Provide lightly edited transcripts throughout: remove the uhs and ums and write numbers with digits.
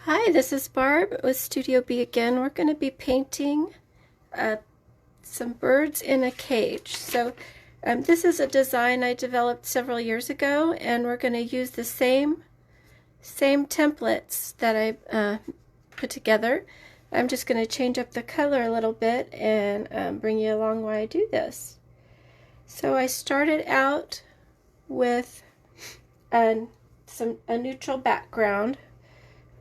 Hi, this is Barb with Studio B again. We're going to be painting some birds in a cage. So this is a design I developed several years ago, and we're going to use the same templates that I put together. I'm just going to change up the color a little bit and bring you along while I do this. So I started out with a neutral background,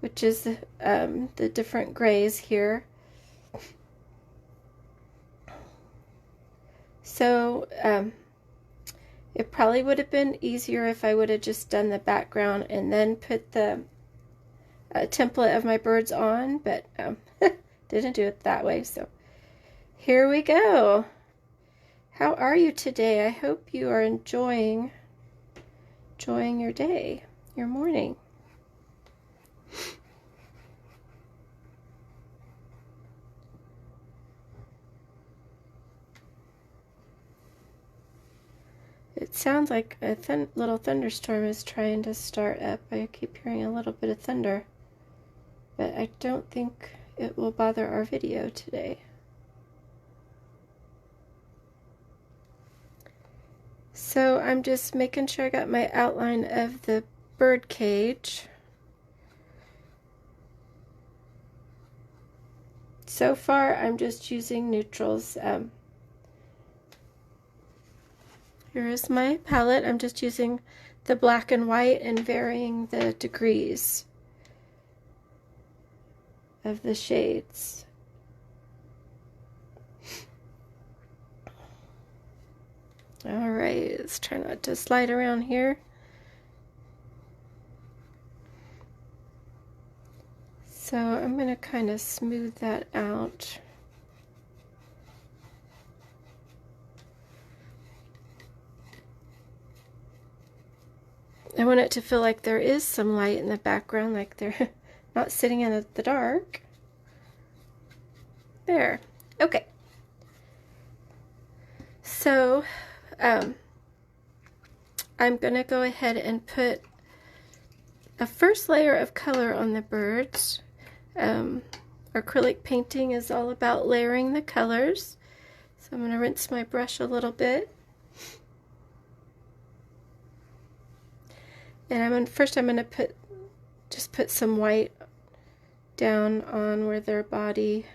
which is the different grays here. So it probably would have been easier if I would have just done the background and then put the template of my birds on, but didn't do it that way. So here we go. How are you today? I hope you are enjoying your day, your morning. It sounds like a little thunderstorm is trying to start up. I keep hearing a little bit of thunder, but I don't think it will bother our video today. So I'm just making sure I got my outline of the bird cage. So far I'm just using neutrals. Here is my palette. I'm just using the black and white and varying the degrees of the shades. All right, let's try not to slide around here. So I'm going to kind of smooth that out. I want it to feel like there is some light in the background, like they're not sitting in the dark. There. Okay. So I'm going to go ahead and put a first layer of color on the birds. Acrylic painting is all about layering the colors. So I'm going to rinse my brush a little bit. And first I'm going to just put some white down on where their body,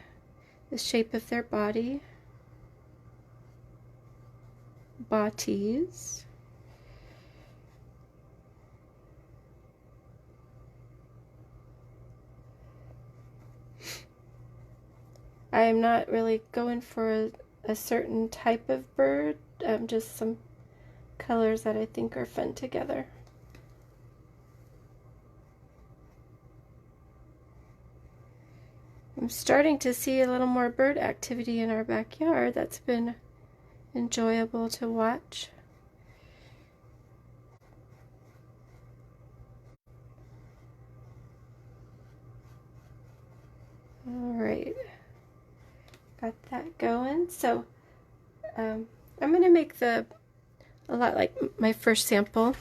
the shape of their bodies. I am not really going for a certain type of bird, just some colors that I think are fun together. I'm starting to see a little more bird activity in our backyard. That's been enjoyable to watch. All right, got that going. So I'm going to make a lot like my first sample.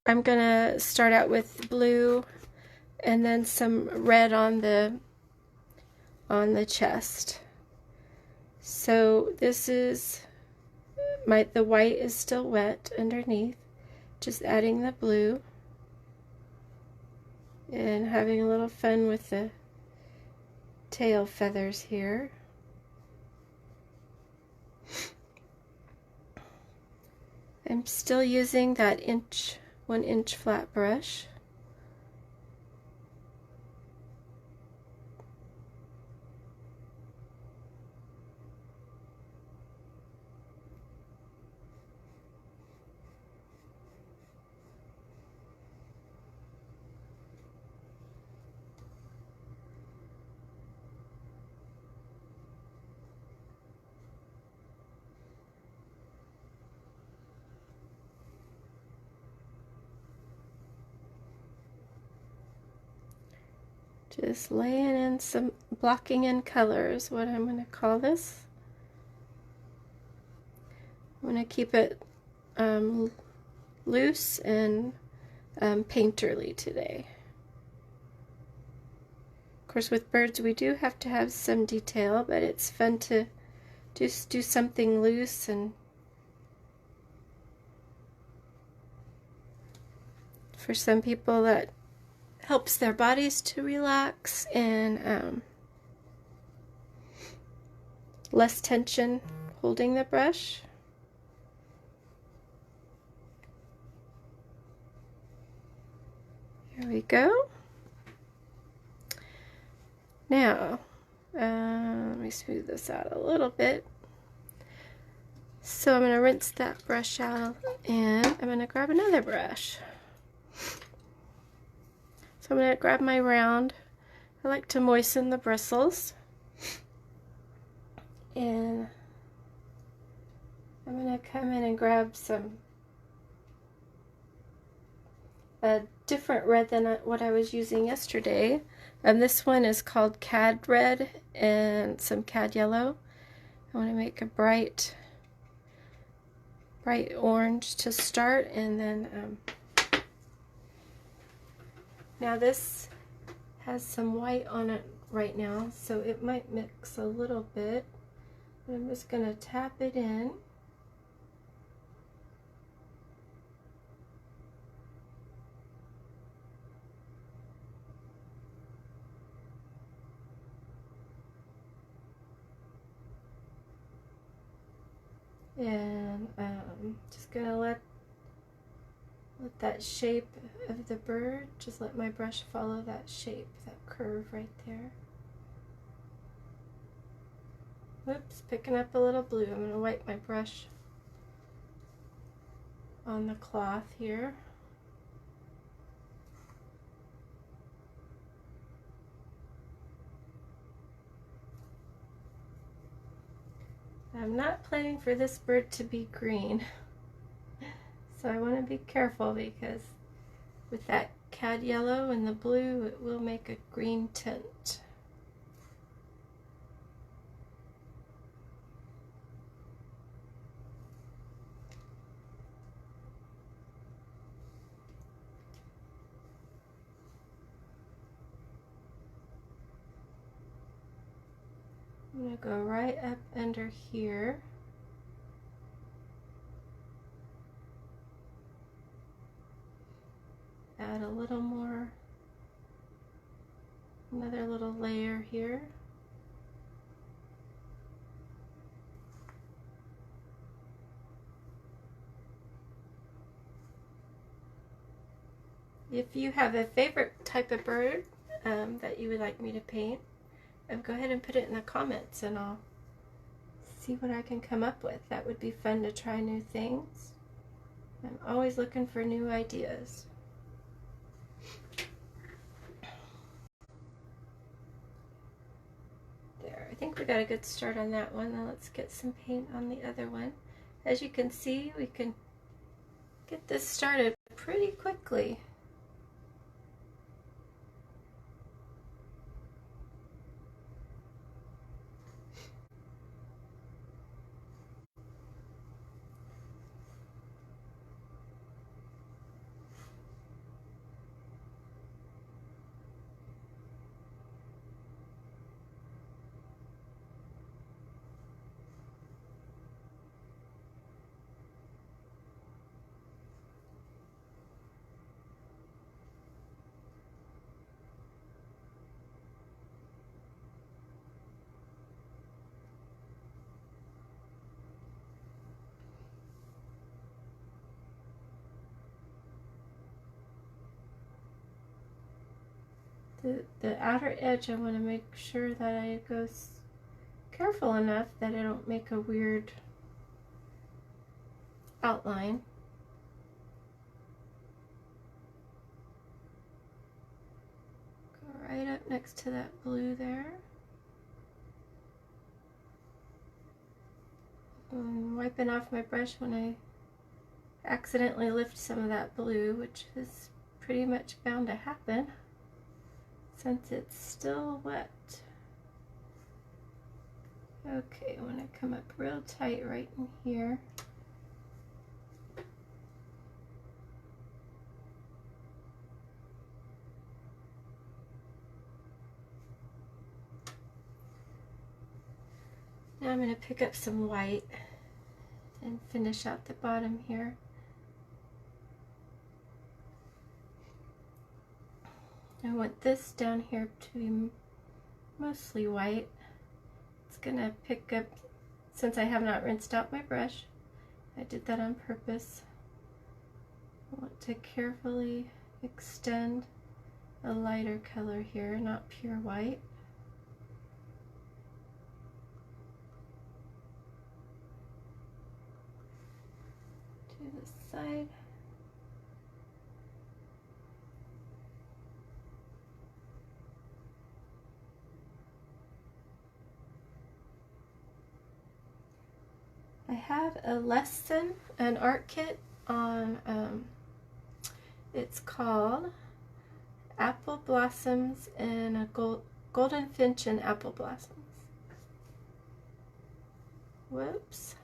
I'm going to start out with blue and then some red on the chest. So this is the white is still wet underneath, just adding the blue and having a little fun with the tail feathers here. I'm still using that 1 inch flat brush. Just laying in some blocking in colors, what I'm going to call this. I'm going to keep it loose and painterly today. course, with birds we do have to have some detail, but it's fun to just do something loose and for some people that helps their bodies to relax and less tension holding the brush. There we go. Now, let me smooth this out a little bit. So I'm going to rinse that brush out and I'm going to grab another brush. So I'm going to grab my round. I like to moisten the bristles. And I'm going to come in and grab some a different red than what I was using yesterday. This one is called Cad Red and some Cad Yellow. I want to make a bright orange to start, and then now this has some white on it right now, so it might mix a little bit. But I'm just going to tap it in. And just gonna let that shape of the bird, just let my brush follow that shape, that curve right there. Whoops, picking up a little blue. I'm gonna wipe my brush on the cloth here. I'm not planning for this bird to be green, so I want to be careful because with that Cad Yellow and the blue, it will make a green tint. I'm going to go right up under here. Add a little more, another little layer here. If you have a favorite type of bird that you would like me to paint, go ahead and put it in the comments and I'll see what I can come up with. That would be fun to try new things. I'm always looking for new ideas. There, I think we got a good start on that one. Now let's get some paint on the other one. As you can see, we can get this started pretty quickly. The outer edge, I want to make sure that I go careful enough that I don't make a weird outline. Go right up next to that blue there. I'm wiping off my brush when I accidentally lift some of that blue, which is pretty much bound to happen since it's still wet. Okay, I want to come up real tight right in here. I'm going to pick up some white and finish out the bottom here. I want this down here to be mostly white. It's going to pick up, since I have not rinsed out my brush, I did that on purpose. I want to carefully extend a lighter color here, not pure white. To this side. I have a lesson, an art kit on, it's called Apple Blossoms and a Golden Finch and Apple Blossoms. Whoops.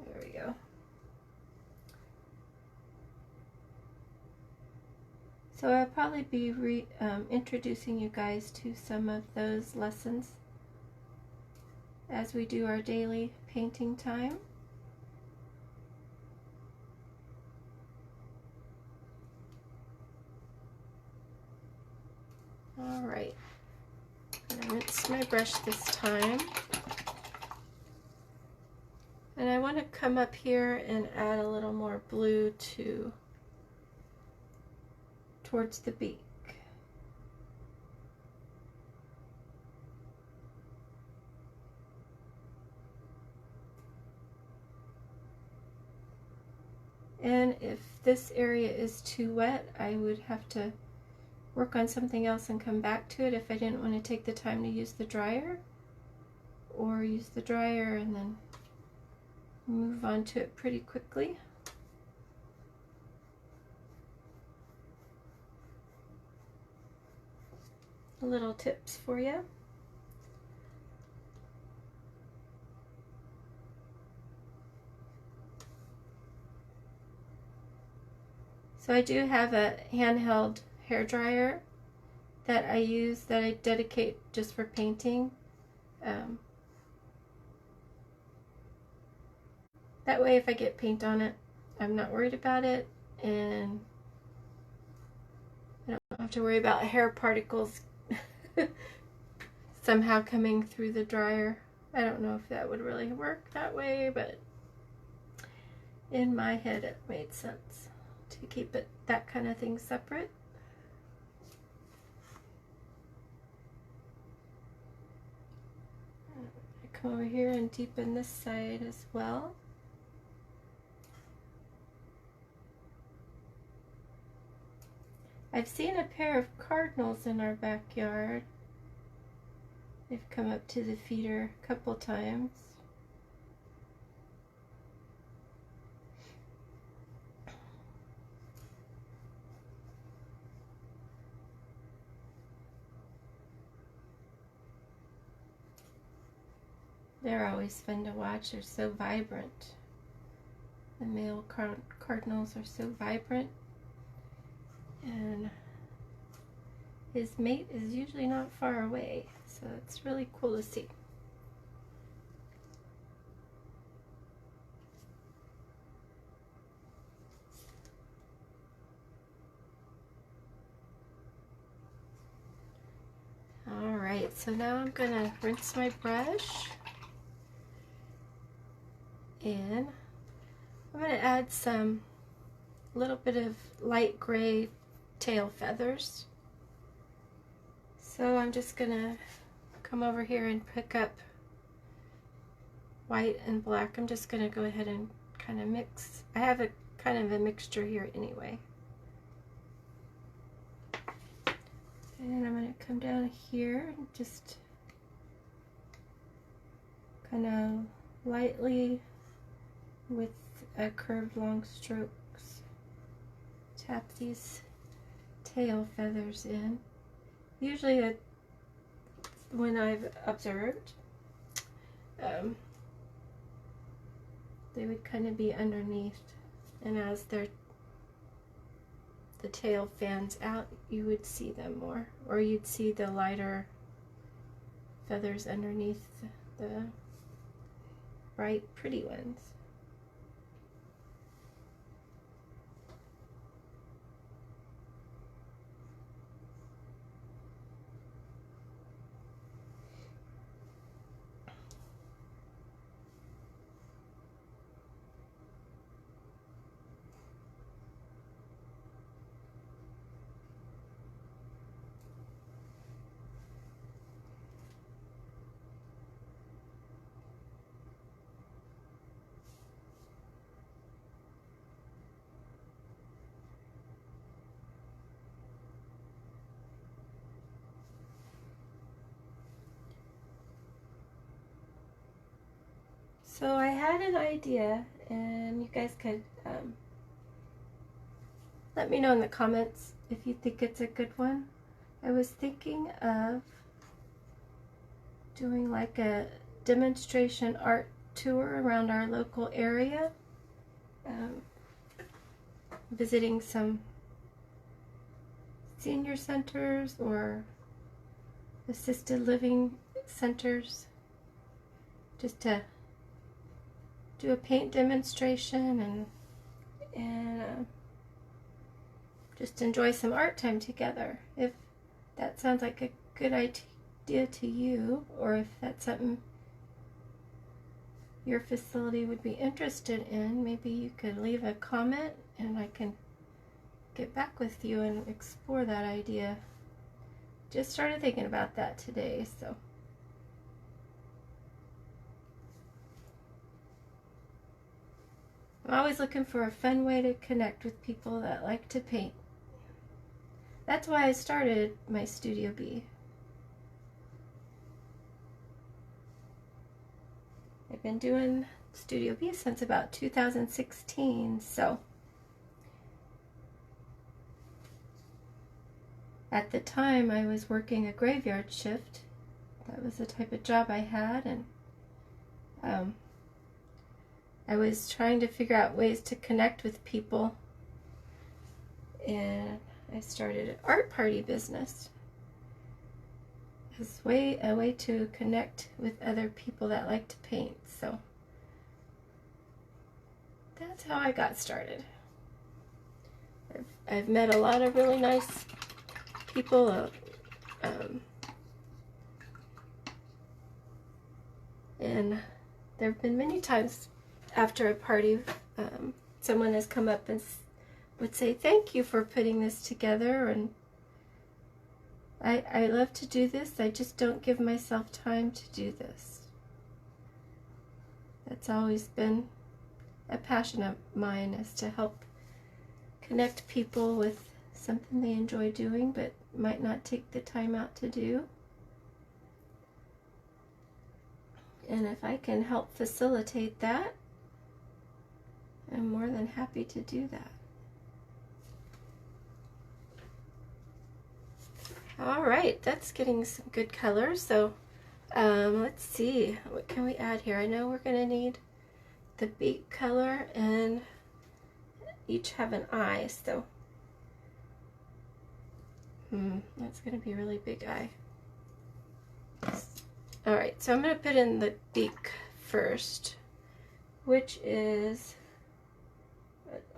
There we go. So I'll probably be introducing you guys to some of those lessons as we do our daily painting time. All right, I'm gonna rinse my brush this time. And I want to come up here and add a little more blue towards the beak. And if this area is too wet, I would have to work on something else and come back to it if I didn't want to take the time to use the dryer, or use the dryer and then move on to it pretty quickly. Little tips for you. So I do have a handheld hair dryer that I use, that I dedicate just for painting. That way if I get paint on it, I'm not worried about it, and I don't have to worry about hair particles somehow coming through the dryer. I don't know if that would really work that way, but in my head it made sense to keep it, that kind of thing, separate. I come over here and deepen this side as well. I've seen a pair of cardinals in our backyard. They've come up to the feeder a couple times. They're always fun to watch. They're so vibrant. The male cardinals are so vibrant. And his mate is usually not far away, so it's really cool to see. Alright, so now I'm going to rinse my brush, and I'm going to add some little bit of light gray tail feathers. So I'm just gonna come over here and pick up white and black. I'm just gonna go ahead and kind of mix. I have a kind of a mixture here anyway. And I'm gonna come down here and just kind of lightly with a curved long strokes tap these tail feathers in. Usually when I've observed, they would kind of be underneath, and as the tail fans out, you would see them more, or you'd see the lighter feathers underneath the bright, pretty ones. So I had an idea, and you guys could let me know in the comments if you think it's a good one. I was thinking of doing like a demonstration art tour around our local area, visiting some senior centers or assisted living centers, just to do a paint demonstration and just enjoy some art time together. If that sounds like a good idea to you, or if that's something your facility would be interested in, maybe you could leave a comment and I can get back with you and explore that idea. Just started thinking about that today, so. I'm always looking for a fun way to connect with people that like to paint. That's why I started my Studio B. I've been doing Studio B since about 2016, so at the time I was working a graveyard shift. That was the type of job I had, and I was trying to figure out ways to connect with people, and I started an art party business as a way to connect with other people that like to paint. So that's how I got started. I've met a lot of really nice people, and there have been many times after a party, someone has come up and would say, "Thank you for putting this together, and I love to do this, I just don't give myself time to do this." That's always been a passion of mine, is to help connect people with something they enjoy doing but might not take the time out to do. And if I can help facilitate that, I'm more than happy to do that. All right, that's getting some good color. So let's see, what can we add here? I know we're going to need the beak color, and each have an eye, so that's going to be a really big eye. All right, so I'm going to put in the beak first, which is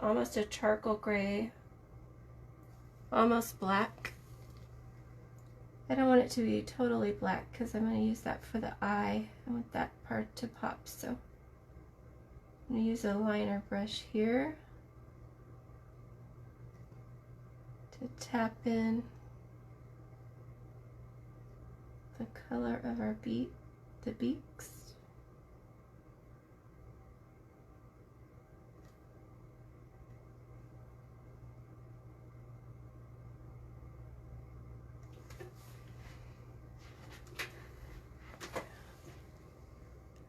almost a charcoal gray, almost black. I don't want it to be totally black because I'm going to use that for the eye. I want that part to pop, so I'm going to use a liner brush here to tap in the color of our the beaks.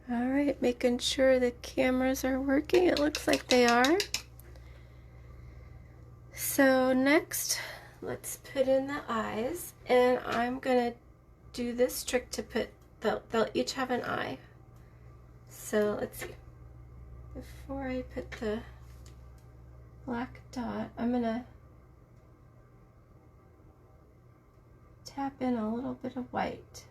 All right, making sure the cameras are working. It looks like they are. So next, let's put in the eyes, and I'm gonna do this trick to put, they'll each have an eye. So let's see. Before I put the black dot, I'm gonna tap in a little bit of white.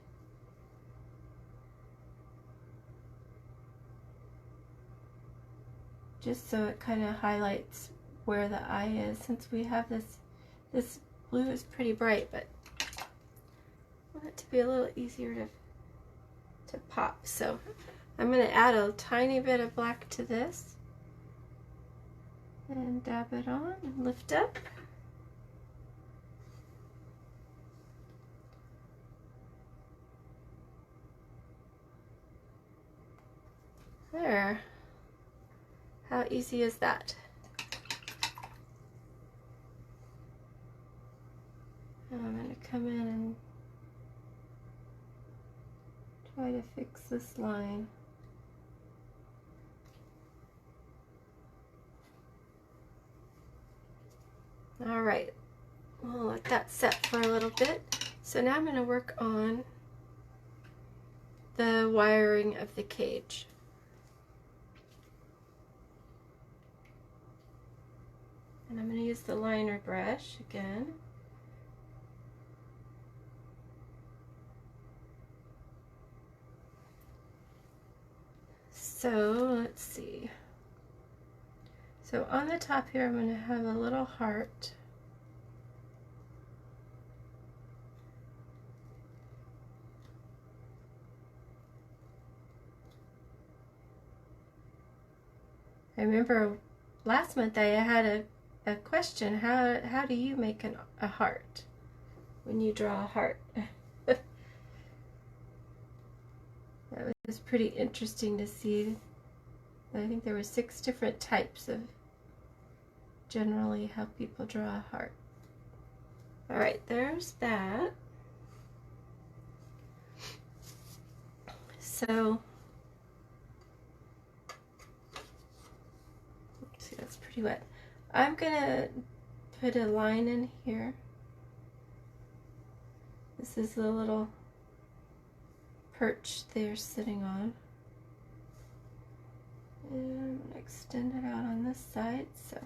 Just so it kind of highlights where the eye is, since we have this blue is pretty bright, but I want it to be a little easier to pop. So I'm going to add a tiny bit of black to this and dab it on and lift up. There. How easy is that? And I'm going to come in and try to fix this line. All right, we'll let that set for a little bit. So now I'm going to work on the wiring of the cage. And I'm going to use the liner brush again. So let's see. So on the top here, I'm going to have a little heart. I remember last month I had a question, how do you make a heart when you draw a heart? That was pretty interesting to see. I think there were 6 different types of generally how people draw a heart. All right, there's that. So, let's see, that's pretty wet. I'm gonna put a line in here. This is the little perch they're sitting on. And I'm gonna extend it out on this side so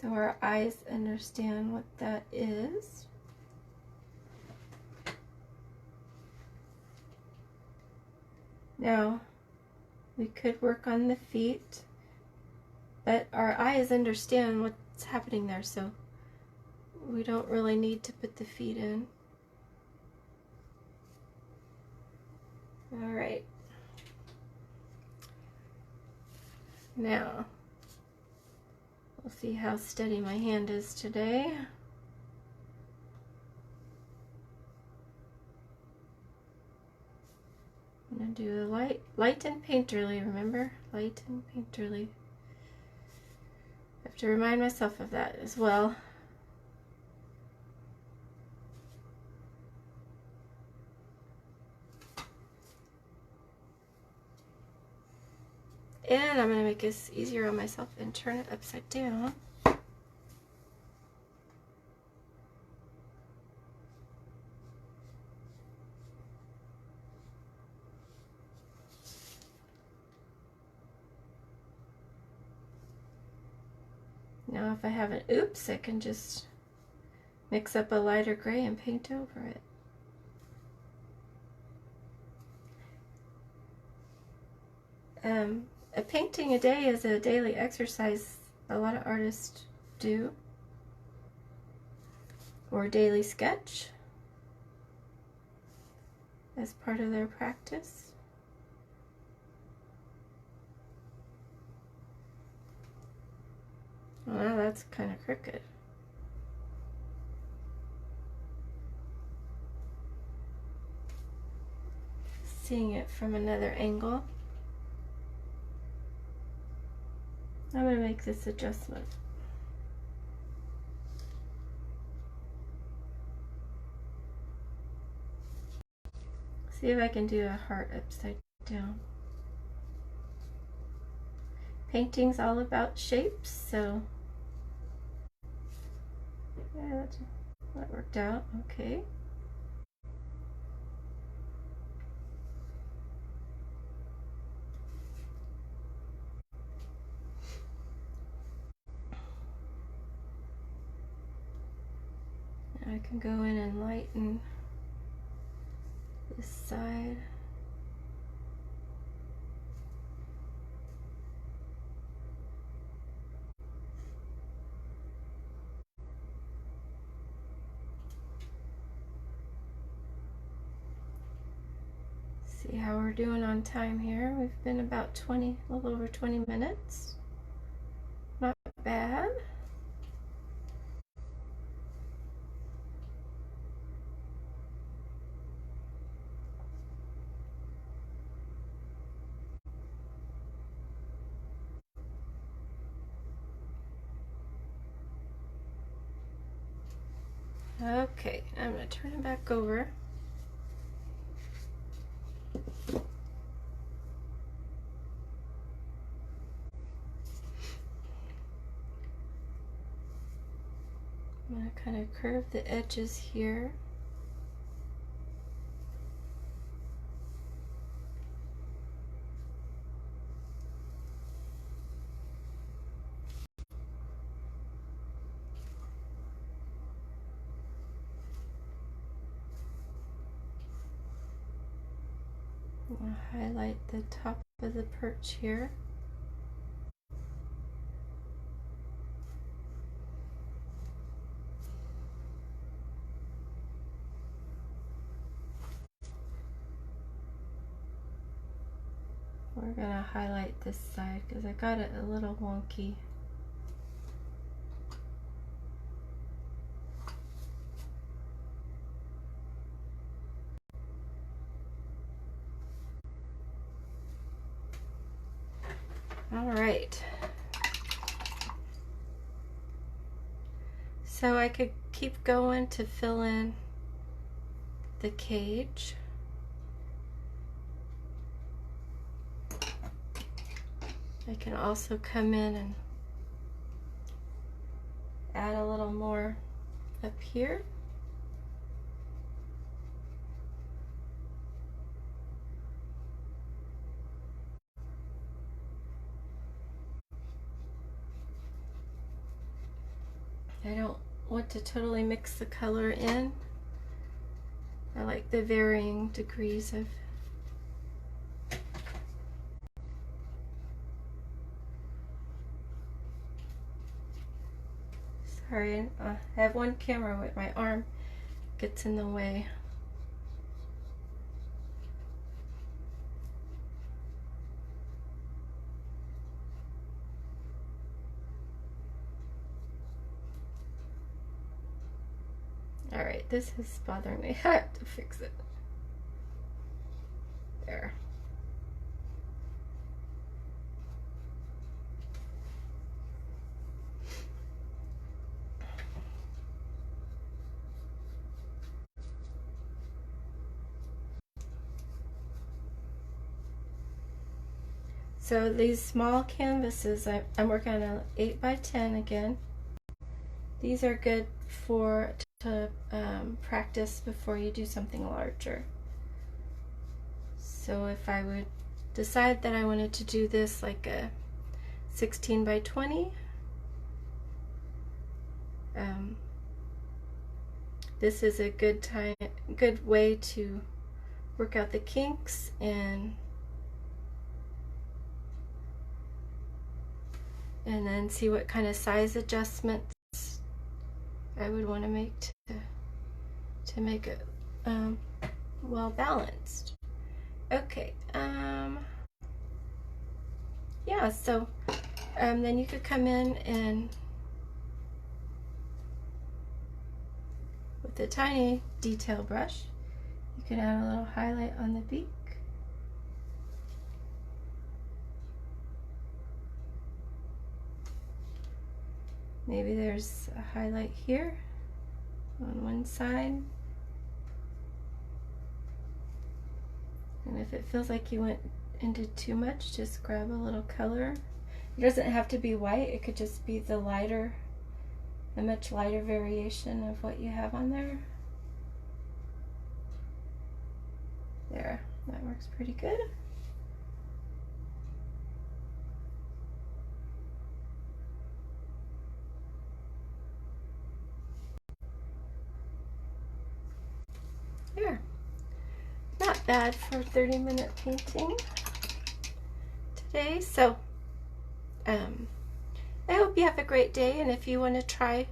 our eyes understand what that is. Now, we could work on the feet, but our eyes understand what's happening there, so we don't really need to put the feet in. All right. Now, we'll see how steady my hand is today. I'm going to do a light and painterly, remember? Light and painterly. I have to remind myself of that as well. And I'm going to make this easier on myself and turn it upside down. Now if I have an oops, I can just mix up a lighter gray and paint over it. A painting a day is a daily exercise a lot of artists do, or daily sketch as part of their practice. Well, that's kind of crooked. Seeing it from another angle. I'm going to make this adjustment. See if I can do a heart upside down. Painting's all about shapes, so yeah, that worked out okay. I can go in and lighten this side. See how we're doing on time here. We've been about a little over 20 minutes. Not bad. Okay, I'm going to turn it back over. I'm going to kind of curve the edges here. I'm going to highlight the top of the perch here. We're going to highlight this side because I got it a little wonky. All right. So I could keep going to fill in the cage. I can also come in and add a little more up here. I don't want to totally mix the color in. I like the varying degrees of Sorry, I have one camera with my arm gets in the way. All right, this is bothering me. I have to fix it. There. So these small canvases, I'm working on an 8x10 again. These are good to practice before you do something larger. So if I would decide that I wanted to do this like a 16x20, this is a good way to work out the kinks and then see what kind of size adjustments I would want to make to make it well balanced. Okay, yeah, so then you could come in and with a tiny detail brush, you can add a little highlight on the beak. Maybe there's a highlight here on one side. And if it feels like you went into too much, just grab a little color. It doesn't have to be white, it could just be the much lighter variation of what you have on there. There, that works pretty good. There. Not bad for 30-minute painting today. So I hope you have a great day, and if you want to try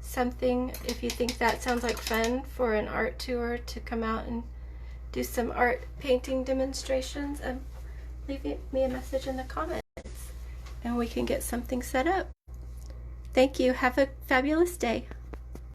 something, if you think that sounds like fun for an art tour to come out and do some art painting demonstrations, leave me a message in the comments and we can get something set up. Thank you. Have a fabulous day.